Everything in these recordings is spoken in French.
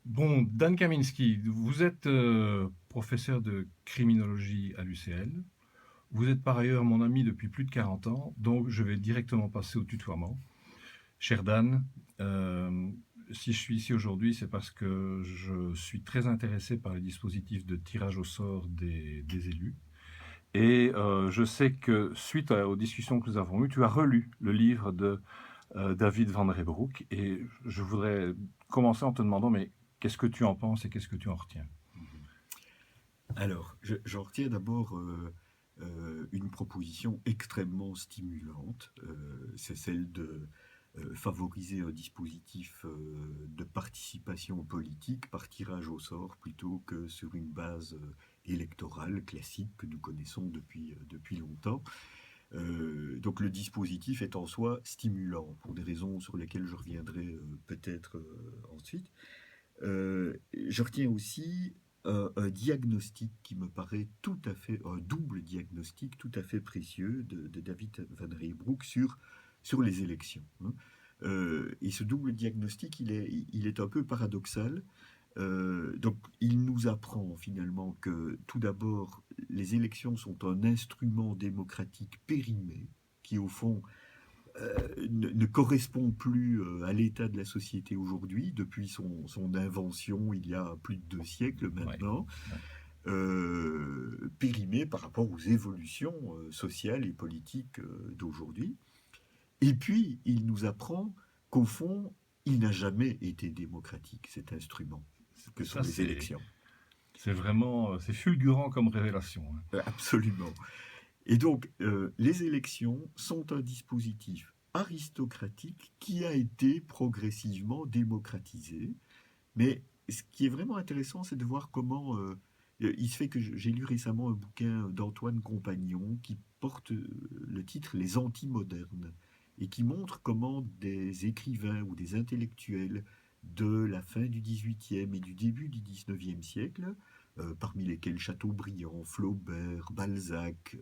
Bon, Dan Kaminski, vous êtes professeur de criminologie à l'UCL. Vous êtes par ailleurs mon ami depuis plus de 40 ans, donc je vais directement passer au tutoiement. Cher Dan, si je suis ici aujourd'hui, c'est parce que je suis très intéressé par les dispositifs de tirage au sort des élus. Et je sais que suite aux discussions que nous avons eues, tu as relu le livre de David Van Rebroek. Et je voudrais commencer en te demandant, mais qu'est-ce que tu en penses et qu'est-ce que tu en retiens? Alors, j'en retiens d'abord une proposition extrêmement stimulante. C'est celle de favoriser un dispositif de participation politique par tirage au sort plutôt que sur une base électorale classique que nous connaissons depuis longtemps. Donc le dispositif est en soi stimulant pour des raisons sur lesquelles je reviendrai peut-être ensuite. Je retiens aussi un diagnostic qui me paraît tout à fait, un double diagnostic tout à fait précieux de David Van Rijbroek sur les élections, hein. Et ce double diagnostic, il est un peu paradoxal. Donc, il nous apprend finalement que tout d'abord, les élections sont un instrument démocratique périmé qui, au fond, ne correspond plus à l'état de la société aujourd'hui, depuis son invention il y a plus de 2 siècles Ouais, maintenant, ouais. périmé par rapport aux évolutions sociales et politiques d'aujourd'hui. Et puis, il nous apprend qu'au fond, il n'a jamais été démocratique, cet instrument, que sont Ça, les élections. c'est vraiment, c'est fulgurant comme révélation, hein. Absolument. Et donc, les élections sont un dispositif aristocratique qui a été progressivement démocratisé. Mais ce qui est vraiment intéressant, c'est de voir comment... il se fait que j'ai lu récemment un bouquin d'Antoine Compagnon qui porte le titre Les Antimodernes et qui montre comment des écrivains ou des intellectuels de la fin du XVIIIe et du début du XIXe siècle, parmi lesquels Chateaubriand, Flaubert, Balzac,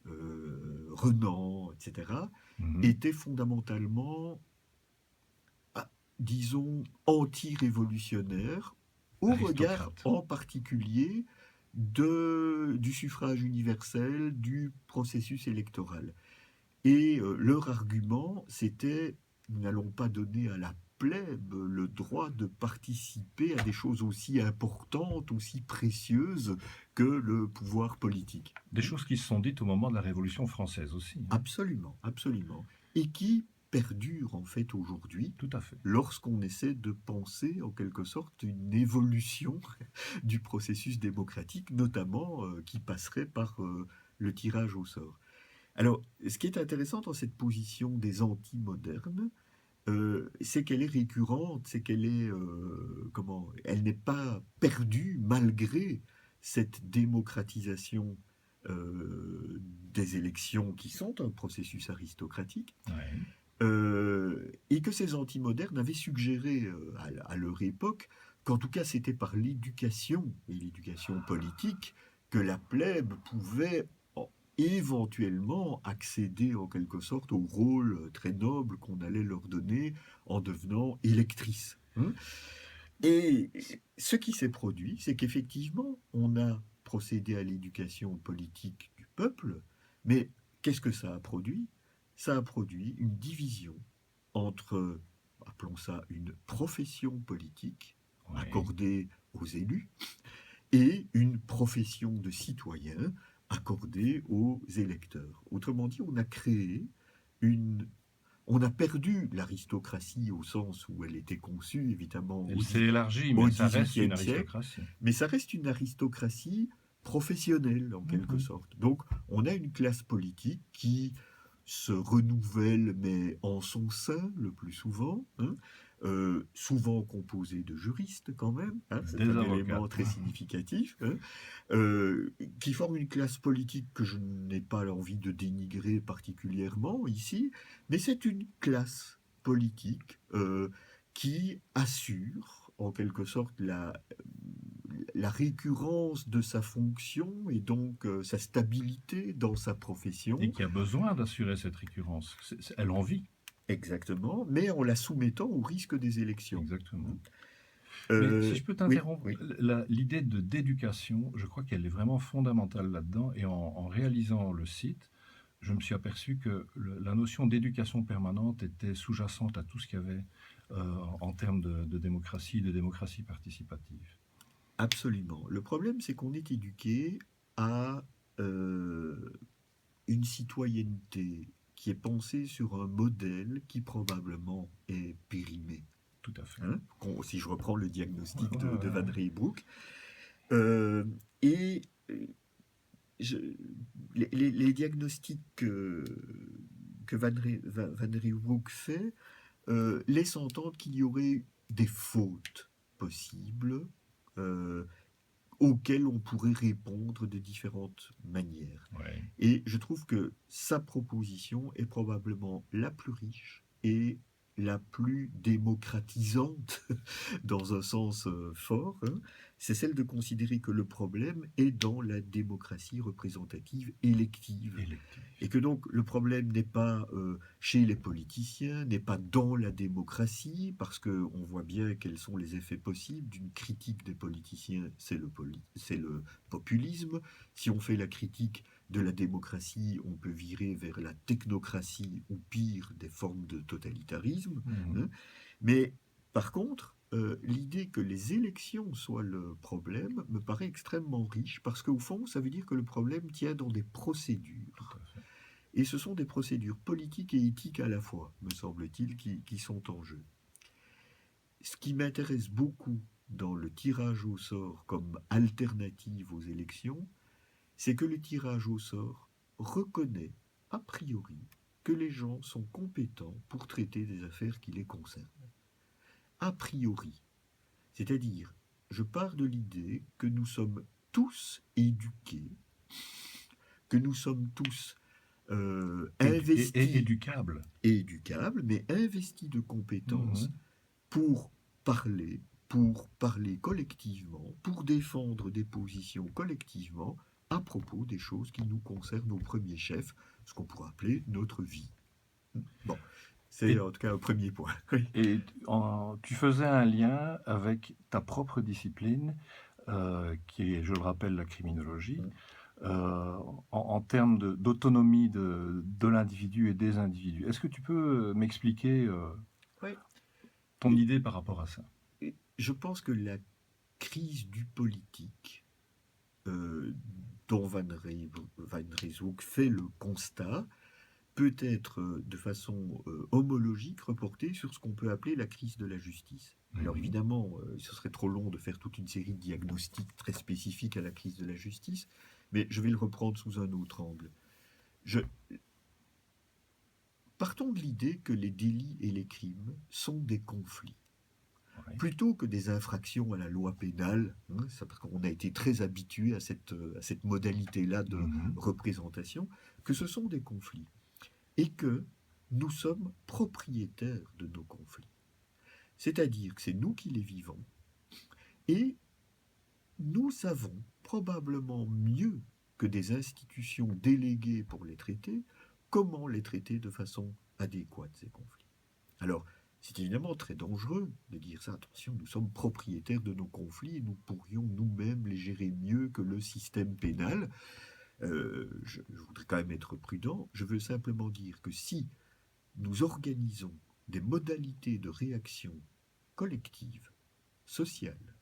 Renan, etc., Mhm. étaient fondamentalement, ah, disons, anti-révolutionnaires, au regard Aristocrate. en particulier du suffrage universel, du processus électoral. Et leur argument, c'était, nous n'allons pas donner à la plèbe le droit de participer à des choses aussi importantes, aussi précieuses que le pouvoir politique. Des choses qui se sont dites au moment de la Révolution française aussi, hein. Absolument, absolument. Et qui perdure en fait aujourd'hui Tout à fait. lorsqu'on essaie de penser en quelque sorte une évolution du processus démocratique, notamment qui passerait par le tirage au sort. Alors, ce qui est intéressant dans cette position des anti-modernes, c'est qu'elle est récurrente, c'est qu'elle est, comment, elle n'est pas perdue malgré cette démocratisation des élections qui sont un processus aristocratique, Ouais. et que ces antimodernes avaient suggéré à leur époque qu'en tout cas c'était par l'éducation et l'éducation politique que la plèbe pouvait éventuellement accéder en quelque sorte au rôle très noble qu'on allait leur donner en devenant électrice, hein. Et ce qui s'est produit, c'est qu'effectivement, on a procédé à l'éducation politique du peuple, mais qu'est-ce que ça a produit? Ça a produit une division entre, appelons ça, une profession politique Ouais. accordée aux élus et une profession de citoyen accordée aux électeurs. Autrement dit, on a créé une... On a perdu l'aristocratie au sens où elle était conçue, évidemment, Elle s'est élargie, au mais ça reste une XVIIIe siècle, aristocratie. mais ça reste une aristocratie professionnelle, en quelque Mhm. sorte. Donc, on a une classe politique qui se renouvelle, mais en son sein, le plus souvent, hein, souvent composée de juristes quand même, hein, c'est Des un avocats. élément très significatif, hein, qui forme une classe politique que je n'ai pas envie de dénigrer particulièrement ici, mais c'est une classe politique qui assure en quelque sorte la récurrence de sa fonction et donc sa stabilité dans sa Et profession. qui a besoin d'assurer cette récurrence. Elle en vit. Exactement, mais en la soumettant au risque des élections, hein. Exactement. Mais si je peux Oui, t'interrompre, oui. l'idée de d'éducation, je crois qu'elle est vraiment fondamentale là-dedans. Et en réalisant le site, je me suis aperçu que la notion d'éducation permanente était sous-jacente à tout ce qu'il y avait en termes de démocratie participative. Absolument. Le problème, c'est qu'on est éduqué à euh, une citoyenneté qui est pensée sur un modèle qui probablement est périmé. Tout à fait. Hein, si je reprends le Ouais, diagnostic ouais, de ouais, Van ouais. Reybrouck. Euh, et je, les diagnostics que Van Reybrouck fait laissent entendre qu'il y aurait des fautes possibles euh, auxquelles on pourrait répondre de différentes manières. Ouais. Et je trouve que sa proposition est probablement la plus riche et la plus démocratisante dans un sens fort, hein. C'est celle de considérer que le problème est dans la démocratie représentative élective. Électif. Et que donc le problème n'est pas chez les politiciens, n'est pas dans la démocratie, parce qu'on voit bien quels sont les effets possibles d'une critique des politiciens, c'est le populisme. Si on fait la critique de la démocratie, on peut virer vers la technocratie ou pire, des formes de totalitarisme, Mhm. hein. Mais par contre, l'idée que les élections soient le problème me paraît extrêmement riche, parce qu'au fond, ça veut dire que le problème tient dans des Tout procédures. à fait. Et ce sont des procédures politiques et éthiques à la fois, me semble-t-il, qui sont en jeu. Ce qui m'intéresse beaucoup dans le tirage au sort comme alternative aux élections, c'est que le tirage au sort reconnaît, a priori, que les gens sont compétents pour traiter des affaires qui les concernent. A priori. C'est-à-dire, je pars de l'idée que nous sommes tous éduqués, que nous sommes tous Et investis éducable. et éducables, mais investis de compétences Mhm. pour parler collectivement, pour défendre des positions collectivement à propos des choses qui nous concernent au premier chef, ce qu'on pourrait appeler notre vie. Bon, c'est Et, en tout cas un premier point. Oui. tu faisais un lien avec ta propre discipline, qui est, je le rappelle, la criminologie, en termes d'autonomie de l'individu et des individus. Est-ce que tu peux m'expliquer Ouais. ton idée par rapport à ça? Je pense que la crise du politique, euh, dont Van Riesehoek fait le constat, peut être de façon homologique reportée sur ce qu'on peut appeler la crise de la justice. Alors Mhm. évidemment, ce serait trop long de faire toute une série de diagnostics très spécifiques à la crise de la justice, mais je vais le reprendre sous un autre angle. Je... Partons de l'idée que les délits et les crimes sont des conflits Ouais. plutôt que des infractions à la loi pénale, hein, parce qu'on a été très habitué à cette modalité-là de Mhm. représentation, que ce sont des conflits et que nous sommes propriétaires de nos conflits. C'est-à-dire que c'est nous qui les vivons et nous savons probablement mieux que des institutions déléguées pour les traiter comment les traiter de façon adéquate, ces conflits. Alors, c'est évidemment très dangereux de dire ça. Attention, nous sommes propriétaires de nos conflits et nous pourrions nous-mêmes les gérer mieux que le système pénal. Je voudrais quand même être prudent. Je veux simplement dire que si nous organisons des modalités de réaction collective, sociale,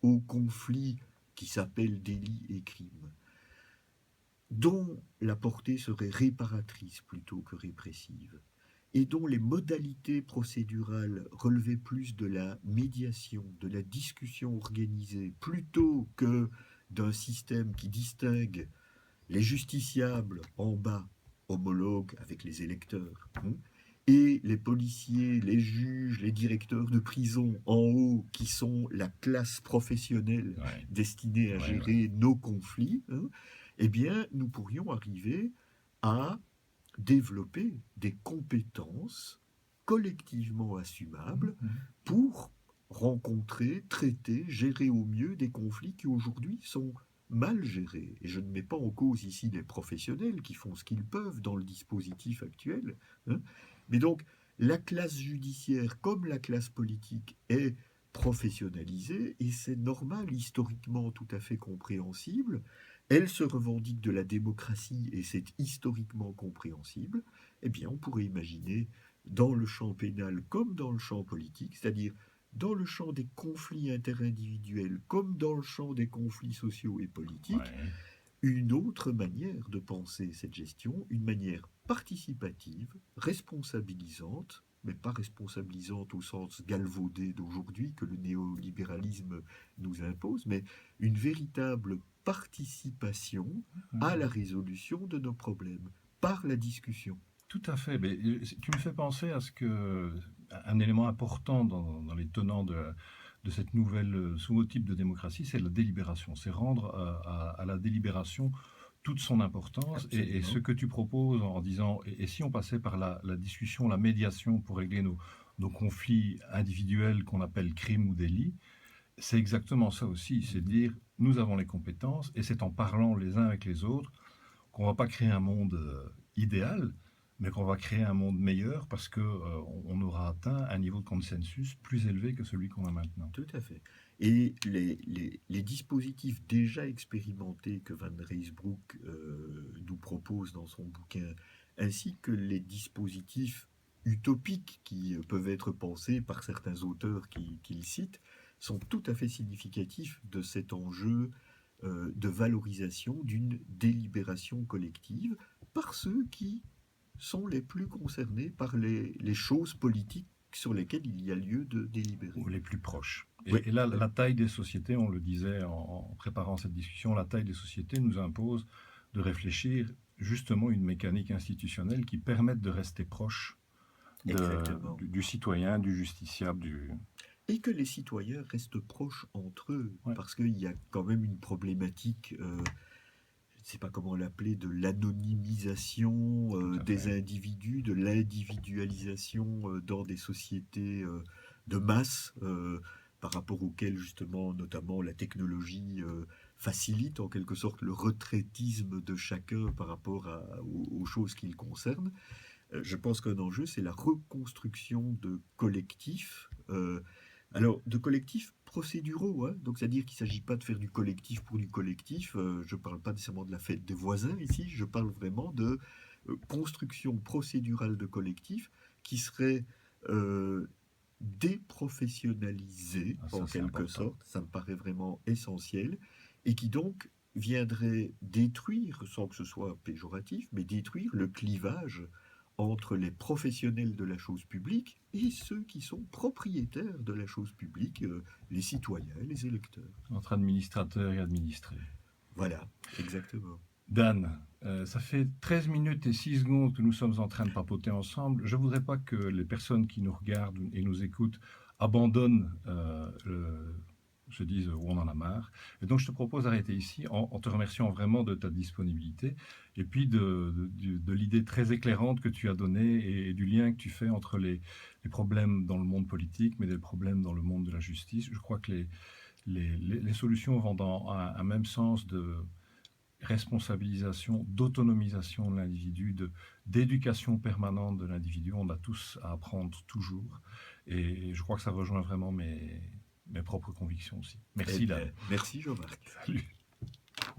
aux conflits qui s'appellent délits et crimes, dont la portée serait réparatrice plutôt que répressive, et dont les modalités procédurales relevaient plus de la médiation, de la discussion organisée, plutôt que d'un système qui distingue les justiciables en bas, homologues avec les électeurs, hein, et les policiers, les juges, les directeurs de prison en haut, qui sont la classe professionnelle Ouais. destinée à Ouais, ouais. gérer nos conflits, hein, eh bien, nous pourrions arriver à développer des compétences collectivement assumables Mhm. pour rencontrer, traiter, gérer au mieux des conflits qui aujourd'hui sont mal gérés. Et je ne mets pas en cause ici les professionnels qui font ce qu'ils peuvent dans le dispositif actuel, hein. Mais donc, la classe judiciaire comme la classe politique est professionnalisée, et c'est normal, historiquement tout à fait compréhensible. Elle se revendique de la démocratie et c'est historiquement compréhensible. Eh bien, on pourrait imaginer dans le champ pénal comme dans le champ politique, c'est-à-dire dans le champ des conflits interindividuels comme dans le champ des conflits sociaux et politiques, Ouais. une autre manière de penser cette gestion, une manière participative, responsabilisante, mais pas responsabilisante au sens galvaudé d'aujourd'hui que le néolibéralisme nous impose, mais une véritable participation à la résolution de nos problèmes par la discussion. Tout à fait. Mais, tu me fais penser à ce que un élément important dans les tenants de cette nouvelle, ce nouveau type de démocratie, c'est la délibération. C'est rendre à la délibération toute son importance. Et ce Absolument. que tu proposes en disant, et si on passait par la discussion, la médiation pour régler nos conflits individuels qu'on appelle crimes ou délits, c'est exactement ça aussi. C'est de dire, nous avons les compétences et c'est en parlant les uns avec les autres qu'on va pas créer un monde idéal, mais qu'on va créer un monde meilleur parce que on aura atteint un niveau de consensus plus élevé que celui qu'on a maintenant. Tout à fait. Et les dispositifs déjà expérimentés que Van Reesbroek nous propose dans son bouquin, ainsi que les dispositifs utopiques qui peuvent être pensés par certains auteurs qu'il cite, sont tout à fait significatifs de cet enjeu de valorisation d'une délibération collective par ceux qui sont les plus concernés par les choses politiques sur lesquelles il y a lieu de délibérer. Ou les plus proches. Oui, Et là, la taille des sociétés, on le disait en préparant cette discussion, la taille des sociétés nous impose de réfléchir justement une mécanique institutionnelle qui permette de rester proche exactement. du citoyen, du justiciable, du... Et que les citoyens restent proches entre eux, Ouais, parce qu'il y a quand même une problématique, je ne sais pas comment l'appeler, de l'anonymisation tout à des fait. individus, de l'individualisation dans des sociétés de masse, par rapport auxquelles justement, notamment, la technologie facilite en quelque sorte le retraitisme de chacun par rapport aux choses qui le concernent. Je pense qu'un enjeu, c'est la reconstruction de collectifs. Alors, de collectifs procéduraux, hein, donc c'est-à-dire qu'il ne s'agit pas de faire du collectif pour du collectif. Je ne parle pas nécessairement de la fête des voisins ici, je parle vraiment de construction procédurale de collectifs qui serait déprofessionnalisée Ah, en ça, c'est quelque important. sorte, ça me paraît vraiment essentiel, et qui donc viendrait détruire, sans que ce soit péjoratif, mais détruire le clivage entre les professionnels de la chose publique et ceux qui sont propriétaires de la chose publique, les citoyens, les électeurs. Entre administrateurs et administrés. Voilà, exactement. Dan, ça fait 13 minutes et 6 secondes que nous sommes en train de papoter ensemble. Je ne voudrais pas que les personnes qui nous regardent et nous écoutent abandonnent, se disent on en a marre. Et donc je te propose d'arrêter ici en te remerciant vraiment de ta disponibilité et puis de l'idée très éclairante que tu as donnée et du lien que tu fais entre les problèmes dans le monde politique, mais des problèmes dans le monde de la justice. Je crois que les solutions vont dans un même sens de responsabilisation, d'autonomisation de l'individu, d'éducation permanente de l'individu. On a tous à apprendre toujours. Et je crois que ça rejoint vraiment mes propres convictions aussi. Eh Merci, Dan. bien, merci Jean-Marc. Salut.